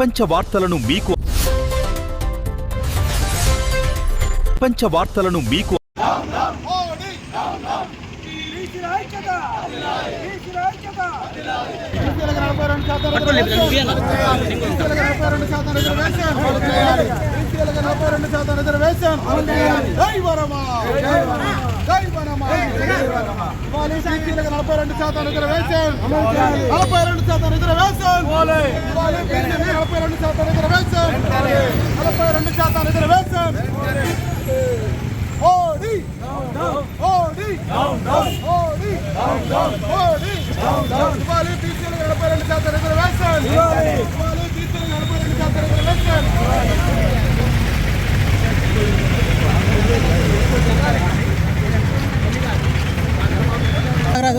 ప్రపంచ వార్తలను మీకు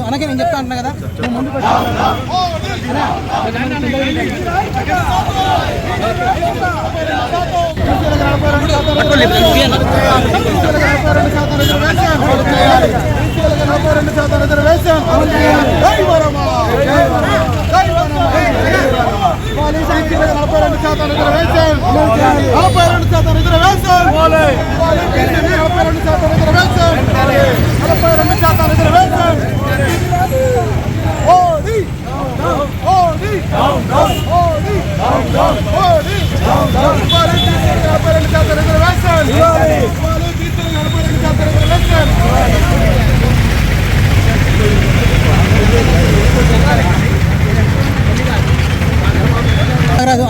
అనకే నేను చెప్తా అంటున్నా కదా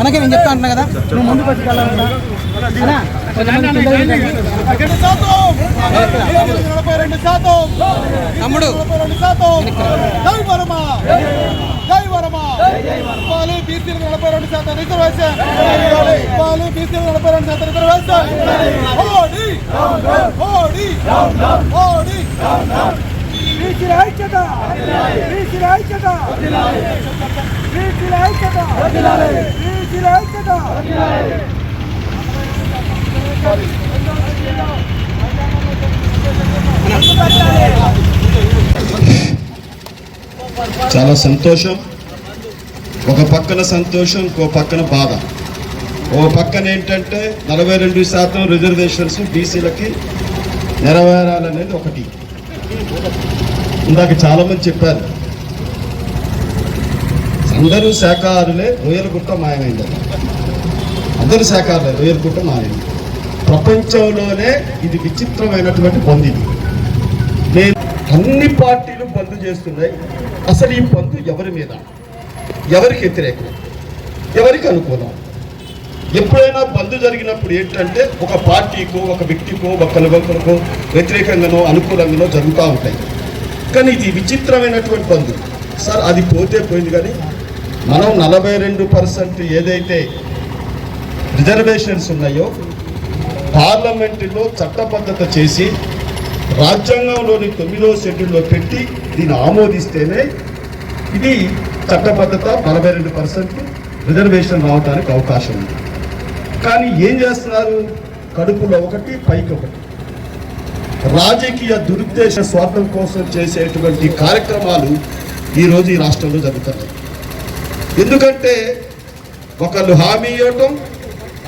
అనకే నేను చెప్తా అంటున్నా కదా నువ్వు ముందుకు వచ్చి తమ్ముడు చాలా సంతోషం. ఒక పక్కన సంతోషం, ఇంకో పక్కన బాధ. ఓ పక్కన ఏంటంటే 42% రిజర్వేషన్స్ బీసీలకి నెరవేరాలనేది ఒకటి. ఇందాక చాలా మంది చెప్పారు, అందరూ శాఖాహారులే, రొయ్యలగుట్ట మాయమైంది. అందరూ శాఖాహారులే, రొయ్యలగుట్ట మాయమైంది. ప్రపంచంలోనే ఇది విచిత్రమైనటువంటి బంద్. ఇది నేను అన్ని పార్టీలు బంద్ చేస్తున్నాయి. అసలు ఈ బంద్ ఎవరి మీద, ఎవరికి వ్యతిరేకం, ఎవరికి అనుకూలం? ఎప్పుడైనా బంద్ జరిగినప్పుడు ఏంటంటే ఒక పార్టీకో, ఒక వ్యక్తికో, ఒకరికొకరికో వ్యతిరేకంగానో అనుకూలంగానో జరుగుతూ ఉంటాయి. కానీ ఇది విచిత్రమైనటువంటి బంద్. సార్ అది పోతే పోయింది, కానీ మనం 42% ఏదైతే రిజర్వేషన్స్ ఉన్నాయో పార్లమెంటులో చట్టబద్ధత చేసి రాజ్యాంగంలోని 9వ షెడ్యూల్లో పెట్టి దీన్ని ఆమోదిస్తేనే ఇది చట్టబద్ధత 42% రిజర్వేషన్ రావడానికి అవకాశం ఉంది. కానీ ఏం చేస్తున్నారు? కడుపులో ఒకటి, పైకి ఒకటి. రాజకీయ దురుద్దేశ స్వార్థం కోసం చేసేటువంటి కార్యక్రమాలు ఈరోజు ఈ రాష్ట్రంలో జరుగుతున్నాయి. ఎందుకంటే ఒకళ్ళు హామీ ఇవ్వటం,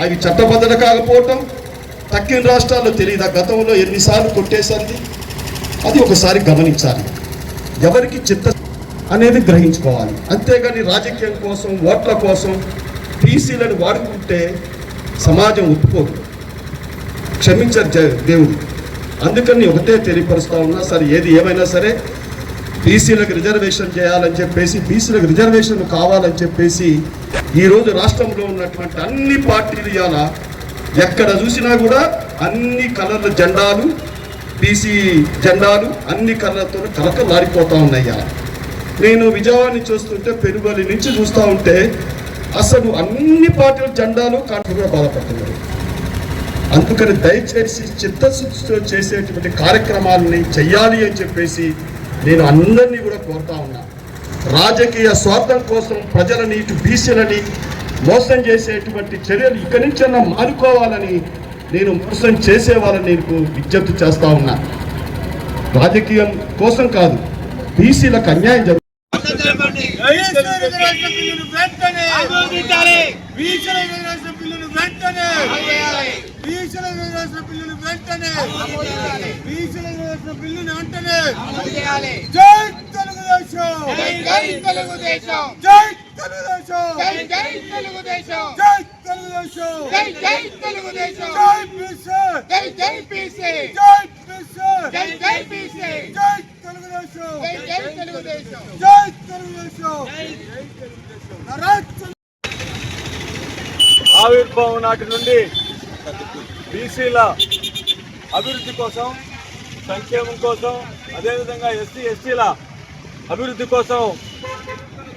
అవి చట్టబద్ధత కాకపోవటం తక్కిన రాష్ట్రాల్లో తెలియదా గతంలో ఎన్నిసార్లు కొట్టేసరికి? అది ఒకసారి గమనించాలి. ఎవరికి చిత్త అనేది గ్రహించుకోవాలి. అంతేగాని రాజకీయం కోసం, ఓట్ల కోసం బీసీలను వాడుకుంటే సమాజం ఒప్పుకోదు, క్షమించరు దేవుడు. అందుకని ఒకటే తెలియపరుస్తూ ఉన్నా, సరే ఏది ఏమైనా సరే బీసీలకు రిజర్వేషన్ చేయాలని చెప్పేసి, బీసీలకు రిజర్వేషన్ కావాలని చెప్పేసి ఈరోజు రాష్ట్రంలో ఉన్నటువంటి అన్ని పార్టీలు ఇవాళ ఎక్కడ చూసినా కూడా అన్ని కలర్ల జెండాలు, బీసీ జెండాలు అన్ని కలర్లతో కలకలాడిపోతూ ఉన్నాయి. నేను విజయవాడని చూస్తుంటే, పెనుగోలు నుంచి చూస్తూ ఉంటే అసలు అన్ని పార్టీల జెండాలు కాకుండా బాధపడుతున్నారు. అందుకని దయచేసి చిత్తశుద్ధితో చేసేటువంటి కార్యక్రమాలని చెయ్యాలి అని చెప్పేసి నేను అందరినీ కూడా కోరుతా ఉన్నా. రాజకీయ స్వార్థం కోసం ప్రజలని, ఇటు బీసీలని మోసం చేసేటువంటి చర్యలు ఇక్కడి నుంచైనా మానుకోవాలని, నేను మోసం చేసే వాళ్ళని నేను విజ్ఞప్తి చేస్తా ఉన్నా. రాజకీయం కోసం కాదు, బీసీలకు అన్యాయం జరుగుతుంది. ఆవిర్భావం నాటి నుండి బీసీల అభివృద్ధి కోసం, సంక్షేమం కోసం, అదేవిధంగా ఎస్సీ ఎస్టీల అభివృద్ధి కోసం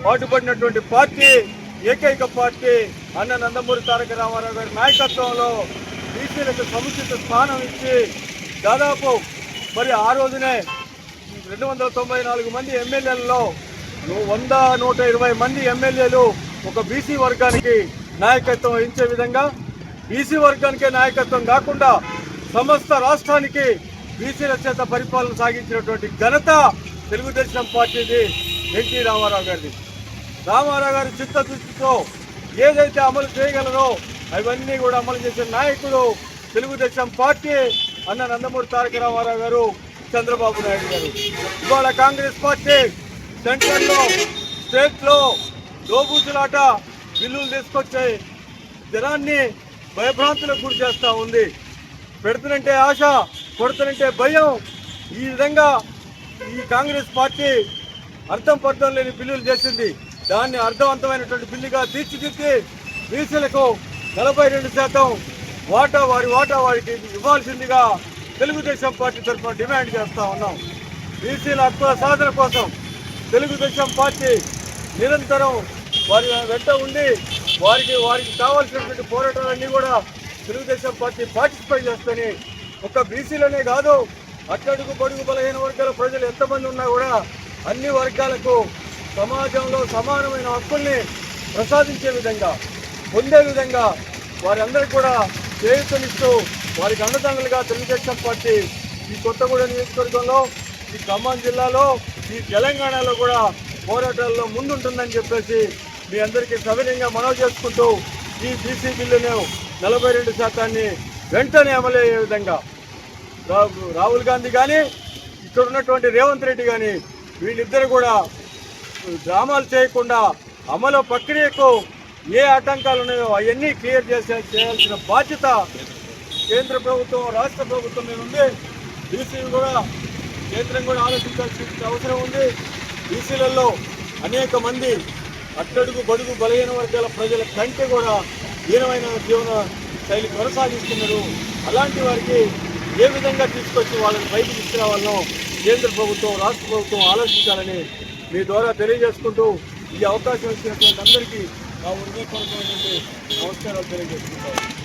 పాటుపడినటువంటి పార్టీ, ఏకైక పార్టీ అన్న నందమూరి తారక రామారావు గారి నాయకత్వంలో బీసీలకు సముచిత స్థానం ఇచ్చి దాదాపు మరి ఆ రోజునే 294 మంది ఎమ్మెల్యేలలో 100-120 మంది ఎమ్మెల్యేలు ఒక బీసీ వర్గానికి నాయకత్వం వహించే విధంగా, బీసీ వర్గానికే నాయకత్వం కాకుండా సమస్త రాష్ట్రానికి బీసీల చేత పరిపాలన సాగించినటువంటి ఘనత తెలుగుదేశం పార్టీది, ఎన్టీ రామారావు గారిది. రామారావు గారి చిత్తశుద్ధితో ఏదైతే అమలు చేయగలరో అవన్నీ కూడా అమలు చేసే నాయకుడు తెలుగుదేశం పార్టీ అన్న నందమూరి తారక రామారావు గారు, చంద్రబాబు నాయుడు గారు. ఇవాళ కాంగ్రెస్ పార్టీ సెంట్రల్లో, స్టేట్లో దోబూచులాట బిల్లులు తీసుకొచ్చే జనాన్ని భయభ్రాంతులకు గురి చేస్తూ ఉంది. పెడుతునంటే ఆశ, కొడుతునంటే భయం. ఈ విధంగా ఈ కాంగ్రెస్ పార్టీ అర్థం పర్థం లేని బిల్లులు చేసింది. దాన్ని అర్థవంతమైనటువంటి బిల్లుగా తీర్చిదిద్ది బీసీలకు 42% వాటా వారికి ఇవ్వాల్సిందిగా తెలుగుదేశం పార్టీ తరఫున డిమాండ్ చేస్తూ ఉన్నాం. బీసీల హక్కుల సాధన కోసం తెలుగుదేశం పార్టీ నిరంతరం వారి వెంట ఉండి వారికి కావాల్సినటువంటి పోరాటాలన్నీ కూడా తెలుగుదేశం పార్టీ పార్టిసిపేట్ చేస్తేనే ఒక్క బీసీలనే కాదు, అట్టడుగు బడుగు బలహీన వర్గాల ప్రజలు ఎంతమంది ఉన్నా కూడా అన్ని వర్గాలకు సమాజంలో సమానమైన హక్కుల్ని ప్రసాదించే విధంగా, పొందే విధంగా వారందరికీ కూడా చేయూతనిస్తూ వారికి అండదండలుగా తెలుగుదేశం పార్టీ ఈ కొత్తగూడెం నియోజకవర్గంలో, ఈ ఖమ్మం జిల్లాలో, ఈ తెలంగాణలో కూడా పోరాటాల్లో ముందుంటుందని చెప్పేసి మీ అందరికీ సవినయంగా మనవి చేసుకుంటూ ఈ బీసీ బిల్లును 42% వెంటనే అమలయ్యే విధంగా రాహుల్ గాంధీ కానీ, ఇక్కడ ఉన్నటువంటి రేవంత్ రెడ్డి కానీ వీళ్ళిద్దరు కూడా డ్రామాలు చేయకుండా అమలు ప్రక్రియకు ఏ ఆటంకాలు ఉన్నాయో అవన్నీ క్లియర్ చేయాల్సిన బాధ్యత కేంద్ర ప్రభుత్వం, రాష్ట్ర ప్రభుత్వం మీద ఉంది. బీసీలు కూడా కేంద్రం కూడా ఆలోచించాల్సిన అవసరం ఉంది. బీసీలలో అనేక మంది అట్టడుగు బడుగు బలహీన వర్గాల ప్రజల కంటే కూడా హీనమైన జీవన శైలి కొనసాగిస్తున్నారు. అలాంటి వారికి ఏ విధంగా తీసుకొచ్చి వాళ్ళని బయటకు తీసుకురావాలనో కేంద్ర ప్రభుత్వం, రాష్ట్ర ప్రభుత్వం ఆలోచించాలని మీ ద్వారా తెలియజేసుకుంటూ ఈ అవకాశం ఇచ్చినటువంటి అందరికీ నా హృదయపూర్వకమైనటువంటి నమస్కారాలు తెలియజేసుకుంటాను.